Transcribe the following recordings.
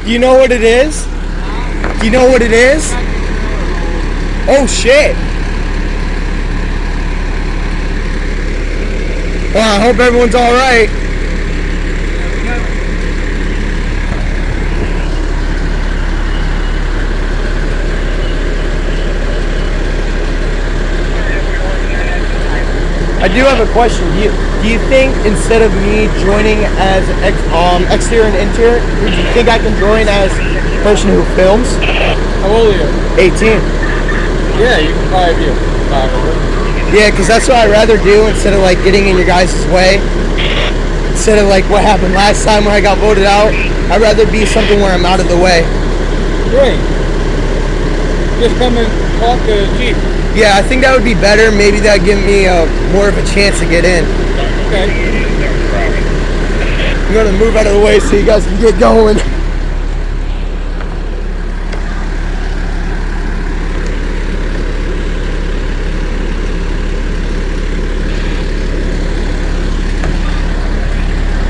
Do you know what it is? Do you know what it is? Oh shit. Well, I hope everyone's alright. I do have a question. Do you think instead of me joining as exterior and interior, do you think I can join as the person who films? How old are you? 18. Yeah, you can probably be a photographer. Yeah, because that's what I'd rather do instead of like getting in your guys' way. Instead of like what happened last time when I got voted out, I'd rather be something where I'm out of the way. Great. Just come and talk to the chief. Yeah, I think that would be better. Maybe that'd give me more of a chance to get in. Okay. I'm gonna move out of the way so you guys can get going.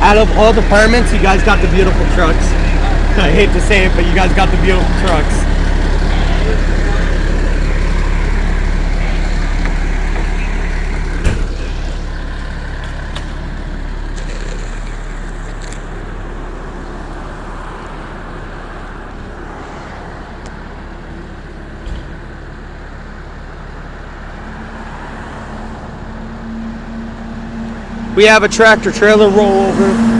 Out of all departments, you guys got the beautiful trucks. I hate to say it, but you guys got the beautiful trucks. We have a tractor trailer rollover.